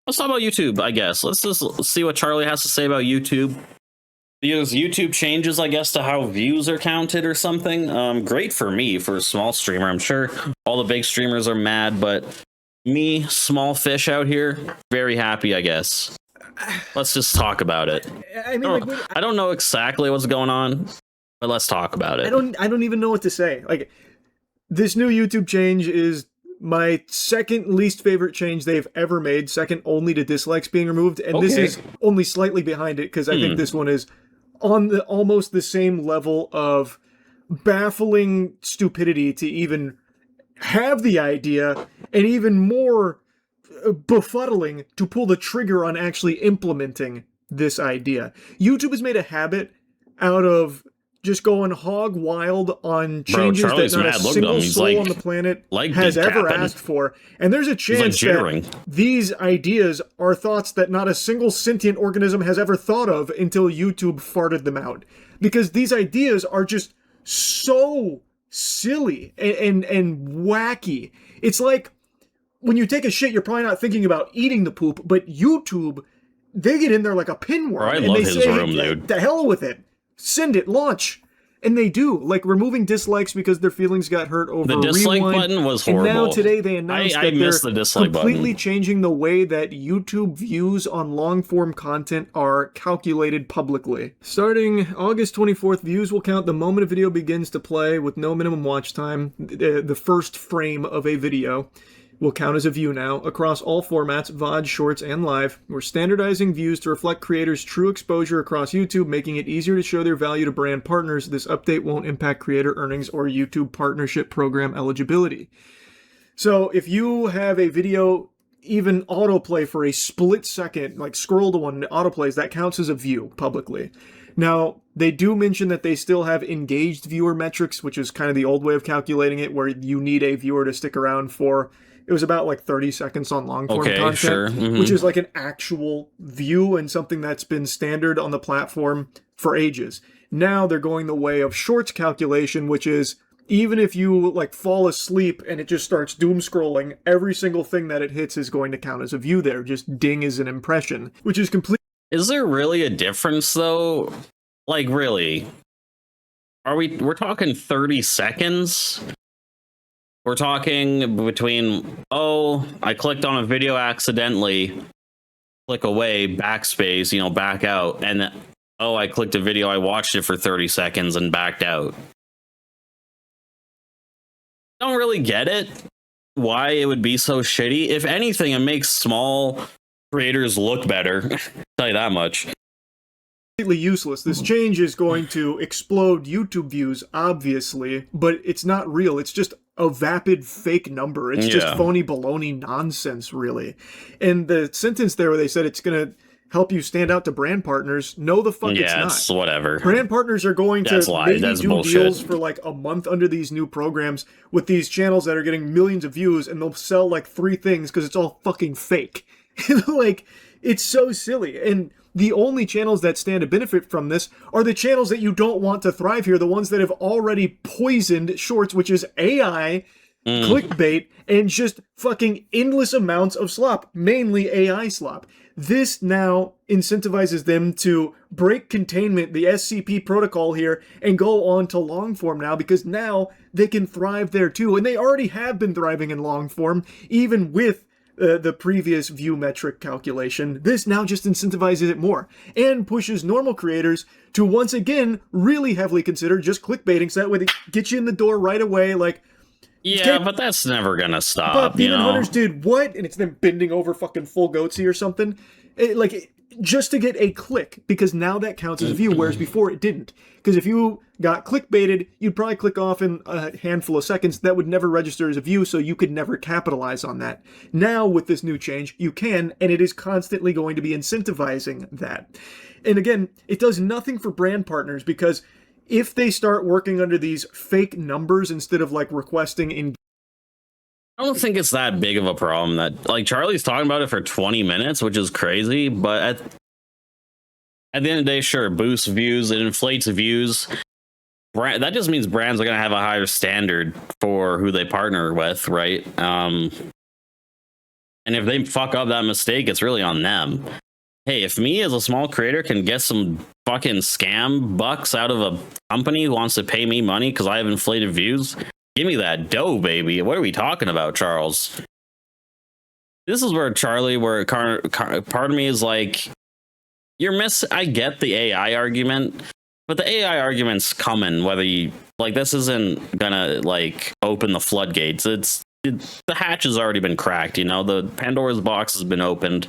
Let's talk about YouTube, I guess. Let's just see what Charlie has to say about YouTube. Because YouTube changes, I guess, to how views are counted or something. Great for me, for a small streamer. I'm sure all the big streamers are mad, but me, small fish out here, very happy, I guess. Let's just talk about it. I mean, I don't know exactly what's going on, but let's talk about it. I don't even know what to say. Like, this new YouTube change is my second least favorite change they've ever made, second only to dislikes being removed, and this is only slightly behind it because I think this one is on the almost the same level of baffling stupidity to even have the idea, and even more befuddling to pull the trigger on actually implementing this idea. YouTube has made a habit out of just going hog wild on changes that not a single soul on the planet has ever asked for. And there's a chance that these ideas are thoughts that not a single sentient organism has ever thought of until YouTube farted them out. Because these ideas are just so silly and wacky. It's like when you take a shit, you're probably not thinking about eating the poop, but YouTube, they get in there like a pinworm. And they say, the hell with it. Send it, launch. And they do, like removing dislikes because their feelings got hurt over the dislike button was horrible. And now today they announced that they're completely button. changing the way that YouTube views on long-form content are calculated publicly. Starting August 24th, views will count the moment a video begins to play with no minimum watch time. The first frame of a video will count as a view now, across all formats, VOD, Shorts, and Live. We're standardizing views to reflect creators' true exposure across YouTube, making it easier to show their value to brand partners. This update won't impact creator earnings or YouTube partnership program eligibility. So if you have a video even autoplay for a split second, like scroll to one and it autoplays, that counts as a view publicly. Now, they do mention that they still have engaged viewer metrics, which is kind of the old way of calculating it, where you need a viewer to stick around for, it was about like 30 seconds on long-form content, which is like an actual view and something that's been standard on the platform for ages. Now they're going the way of shorts calculation, which is even if you like fall asleep and it just starts doom scrolling, every single thing that it hits is going to count as a view there. Just ding is an impression, which is complete. Is there really a difference though? Like really? We're talking 30 seconds? We're talking between, oh, I clicked on a video accidentally, click away, backspace, back out, and oh, I clicked a video, I watched it for 30 seconds and backed out. Don't really get it, why it would be so shitty. If anything, it makes small creators look better. I'll tell you that much. Completely useless. This change is going to explode YouTube views, obviously, but it's not real. It's just a vapid fake number. It's just phony baloney nonsense, really. And the sentence there where they said it's going to help you stand out to brand partners, no the fuck it's not. It's whatever. Brand partners are going to maybe do deals for like a month under these new programs with these channels that are getting millions of views, and they'll sell like 3 things because it's all fucking fake. Like, it's so silly. And the only channels that stand to benefit from this are the channels that you don't want to thrive here, the ones that have already poisoned shorts, which is AI, clickbait, and just fucking endless amounts of slop, mainly AI slop. This now incentivizes them to break containment, the SCP protocol here, and go on to long form now, because now they can thrive there too. And they already have been thriving in long form, even with the previous view metric calculation. This now just incentivizes it more and pushes normal creators to once again really heavily consider just clickbaiting, so that way they get you in the door right away. Like, yeah, but that's never gonna stop. But Demon Hunters did what? And it's them bending over fucking full goatsy or something. Just to get a click, because now that counts as a view, whereas before it didn't. Because if you got clickbaited, you'd probably click off in a handful of seconds. That would never register as a view, so you could never capitalize on that. Now, with this new change, you can, and it is constantly going to be incentivizing that. And again, it does nothing for brand partners, because if they start working under these fake numbers instead of like requesting in, I don't think it's that big of a problem. That, like, Charlie's talking about it for 20 minutes, which is crazy, but at the end of the day, sure, it boosts views, it inflates views. That just means brands are going to have a higher standard for who they partner with, right? And if they fuck up that mistake, it's really on them. Hey, if me as a small creator can get some fucking scam bucks out of a company who wants to pay me money because I have inflated views, give me that dough, baby. What are we talking about, Charles? This is where Charlie, where part of me is like, I get the AI argument, but the AI argument's coming whether you, like, this isn't gonna, like, open the floodgates. The hatch has already been cracked, you know? The Pandora's box has been opened.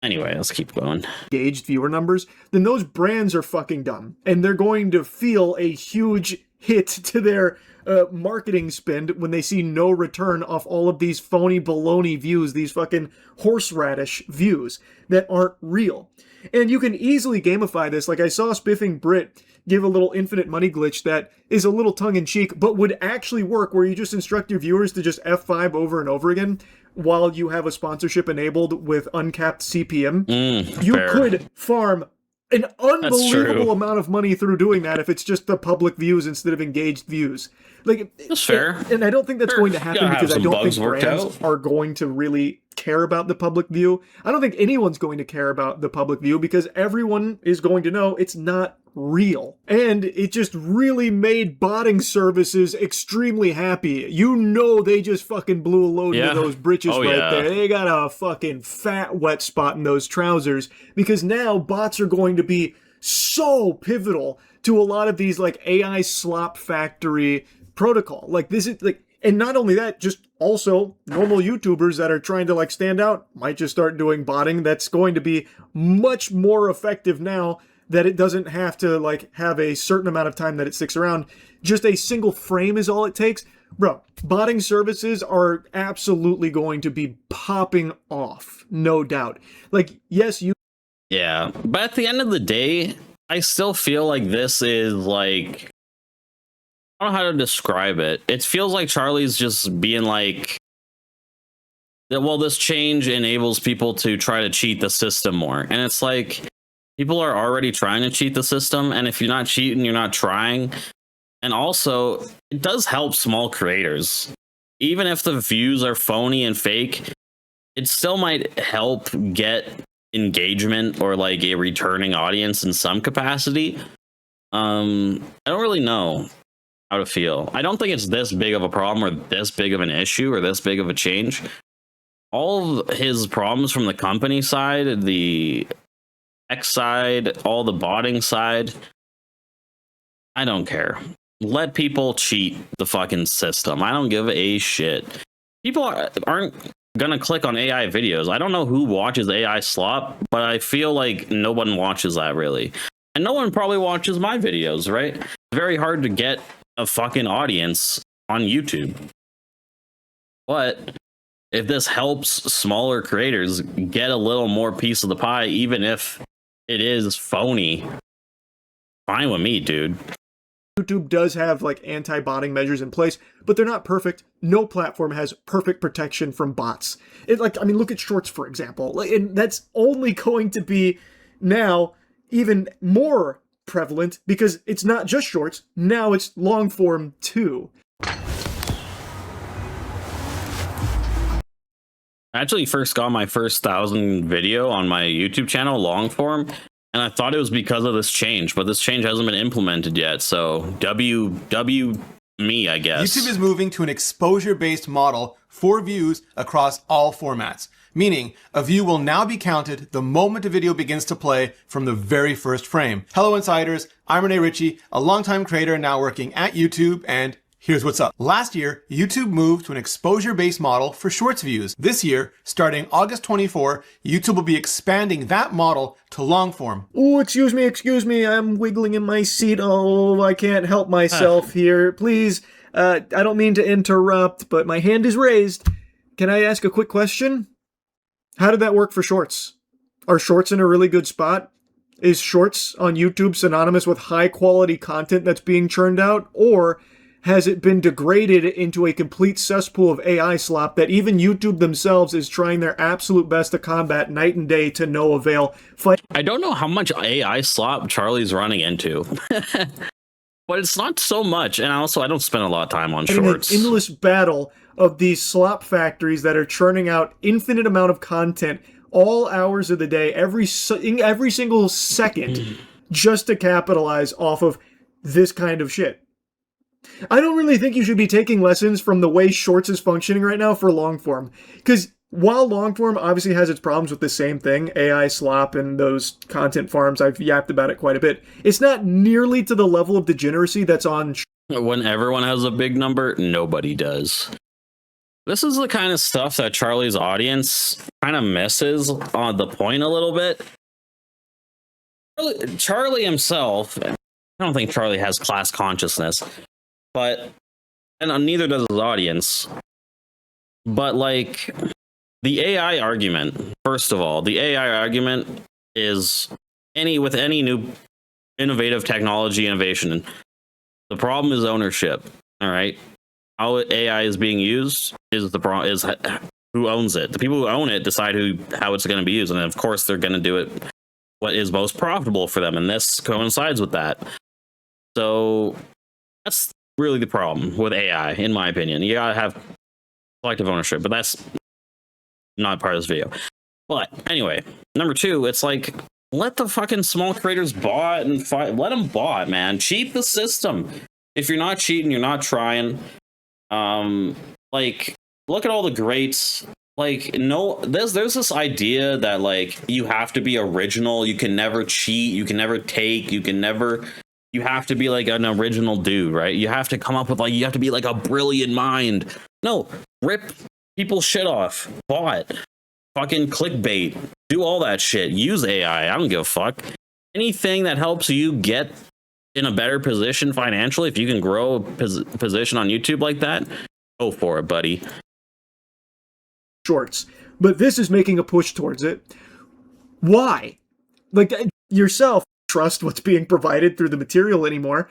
Anyway, let's keep going. Engaged viewer numbers, then those brands are fucking dumb. And they're going to feel a huge hit to their marketing spend when they see no return off all of these phony baloney views, these fucking horseradish views that aren't real. And you can easily gamify this. Like, I saw Spiffing Brit give a little infinite money glitch that is a little tongue-in-cheek, but would actually work, where you just instruct your viewers to just F5 over and over again while you have a sponsorship enabled with uncapped CPM. You could farm an unbelievable amount of money through doing that if it's just the public views instead of engaged views. Like, that's fair. And I don't think that's going to happen because I don't think brands are going to really care about the public view. I don't think anyone's going to care about the public view because everyone is going to know it's not real. And it just really made botting services extremely happy. You know, they just fucking blew a load into those britches there. They got a fucking fat wet spot in those trousers because now bots are going to be so pivotal to a lot of these, like, AI slop factory protocol. Like, this is like, and not only that, just also normal YouTubers that are trying to, like, stand out might just start doing botting. That's going to be much more effective now that it doesn't have to, like, have a certain amount of time that it sticks around. Just a single frame is all it takes. Bro, botting services are absolutely going to be popping off, no doubt. Like, yes, you... Yeah, but at the end of the day, I still feel like this is, like, I don't know how to describe it. It feels like Charlie's just being like, well, this change enables people to try to cheat the system more. And it's like, people are already trying to cheat the system. And if you're not cheating, you're not trying. And also, it does help small creators. Even if the views are phony and fake, it still might help get engagement or, like, a returning audience in some capacity. I don't really know how to feel. I don't think it's this big of a problem or this big of an issue or this big of a change. All of his problems from the company side, the X side, all the botting side, I don't care. Let people cheat the fucking system. I don't give a shit. People aren't gonna click on AI videos. I don't know who watches AI slop, but I feel like no one watches that really. And no one probably watches my videos, right? It's very hard to get a fucking audience on YouTube. But if this helps smaller creators get a little more piece of the pie, even if it is phony, fine with me, dude. YouTube does have, like, anti-botting measures in place, but they're not perfect. No platform has perfect protection from bots. Like, I mean, look at Shorts, for example. And that's only going to be now even more prevalent because it's not just Shorts, now it's long form too. I actually first got my first 1,000 video on my YouTube channel, long form, and I thought it was because of this change, but this change hasn't been implemented yet, so W me, I guess. YouTube is moving to an exposure-based model for views across all formats, meaning a view will now be counted the moment a video begins to play from the very first frame. Hello Insiders, I'm Rene Ritchie, a longtime creator now working at YouTube, and here's what's up. Last year, YouTube moved to an exposure-based model for Shorts views. This year, starting August 24, YouTube will be expanding that model to long form. Oh, excuse me, I'm wiggling in my seat. Oh, I can't help myself here. Please, I don't mean to interrupt, but my hand is raised. Can I ask a quick question? How did that work for Shorts? Are Shorts in a really good spot? Is Shorts on YouTube synonymous with high-quality content that's being churned out? Or has it been degraded into a complete cesspool of AI slop that even YouTube themselves is trying their absolute best to combat night and day to no avail? I don't know how much AI slop Charlie's running into. But it's not so much, and also I don't spend a lot of time on Shorts. An endless battle of these slop factories that are churning out infinite amount of content all hours of the day, every single second, just to capitalize off of this kind of shit. I don't really think you should be taking lessons from the way Shorts is functioning right now for long form, because while long form obviously has its problems with the same thing, AI slop and those content farms, I've yapped about it quite a bit, it's not nearly to the level of degeneracy that's on. When everyone has a big number, nobody does. This is the kind of stuff that Charlie's audience kind of misses on the point a little bit. Charlie himself, I don't think Charlie has class consciousness, but, and neither does his audience. But like, the AI argument, first of all, the AI argument is with any new innovative technology innovation, the problem is ownership. All right. How AI is being used is the problem, is who owns it. The people who own it decide how it's going to be used. And of course, they're going to do it what is most profitable for them. And this coincides with that. So that's really the problem with AI, in my opinion. You got to have collective ownership, but that's not part of this video. But anyway, number two, it's like, let the fucking small creators bot and fight. Let them bot, man. Cheat the system. If you're not cheating, you're not trying. Like, look at all the greats. Like, no, there's this idea that like you have to be original. You can never cheat. You can never take. You have to be like an original dude, right? You have to come up with like, you have to be like a brilliant mind. No, rip people's shit off. Bot. Fucking clickbait. Do all that shit. Use AI. I don't give a fuck. Anything that helps you get in a better position financially, if you can grow a position on YouTube like that, go for it, buddy. Shorts. But this is making a push towards it. Why? Like, yourself trust what's being provided through the material anymore.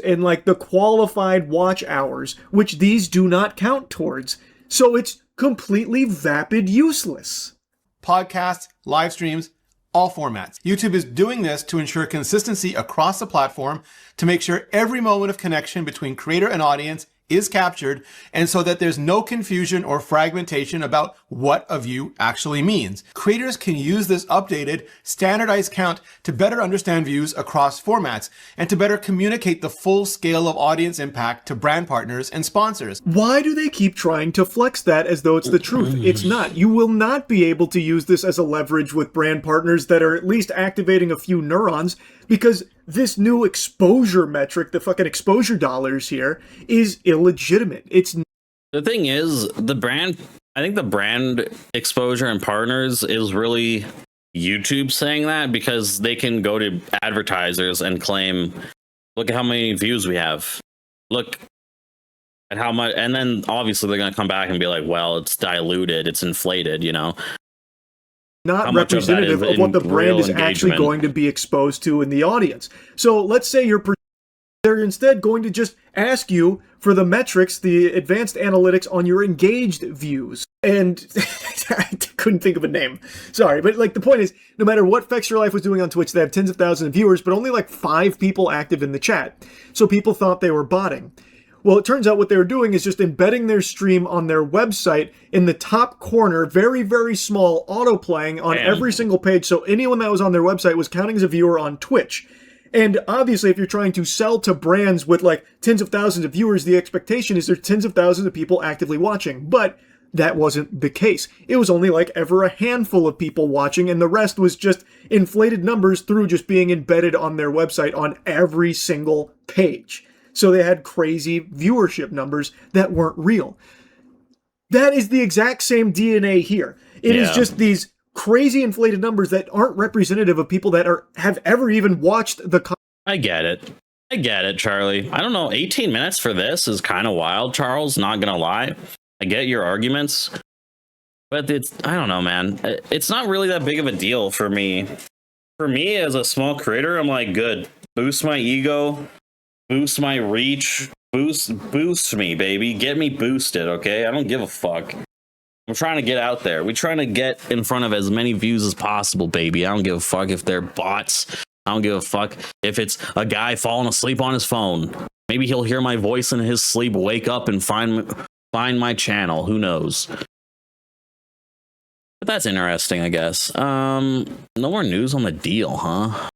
And like the qualified watch hours, which these do not count towards. So it's completely vapid useless. Podcasts, live streams, all formats. YouTube is doing this to ensure consistency across the platform, to make sure every moment of connection between creator and audience is captured, and so that there's no confusion or fragmentation about what a view actually means. Creators can use this updated, standardized count to better understand views across formats and to better communicate the full scale of audience impact to brand partners and sponsors. Why do they keep trying to flex that as though it's the truth? It's not. You will not be able to use this as a leverage with brand partners that are at least activating a few neurons, because this new exposure metric, the fucking exposure dollars here, is illegitimate. It's the thing is, I think the brand exposure and partners is really YouTube saying that, because they can go to advertisers and claim, look at how many views we have. Look at how much, and then obviously they're going to come back and be like, well, it's diluted, it's inflated, you know. Not representative of what the brand is actually going to be exposed to in the audience. So let's say they're instead going to just ask you for the metrics, the advanced analytics on your engaged views. And I couldn't think of a name. Sorry, but like the point is, no matter what Fex Your Life was doing on Twitch, they have tens of thousands of viewers, but only like 5 people active in the chat. So people thought they were botting. Well, it turns out what they were doing is just embedding their stream on their website in the top corner, very, very small, auto-playing on every single page, so anyone that was on their website was counting as a viewer on Twitch. And obviously, if you're trying to sell to brands with like tens of thousands of viewers, the expectation is there's tens of thousands of people actively watching. But that wasn't the case. It was only like ever a handful of people watching, and the rest was just inflated numbers through just being embedded on their website on every single page. So they had crazy viewership numbers that weren't real. That is the exact same DNA here. It is just these crazy inflated numbers that aren't representative of people that have ever even watched the. I get it, Charlie. I don't know. 18 minutes for this is kind of wild, Charles. Not gonna lie. I get your arguments, but I don't know, man. It's not really that big of a deal for me. For me, as a small creator, I'm like, good. Boost my ego. Boost my reach, boost me, baby. Get me boosted, okay? I don't give a fuck. I'm trying to get out there. We're trying to get in front of as many views as possible, baby. I don't give a fuck if they're bots. I don't give a fuck if it's a guy falling asleep on his phone. Maybe he'll hear my voice in his sleep, wake up and find find my channel. Who knows? But that's interesting, I guess. No more news on the deal, huh?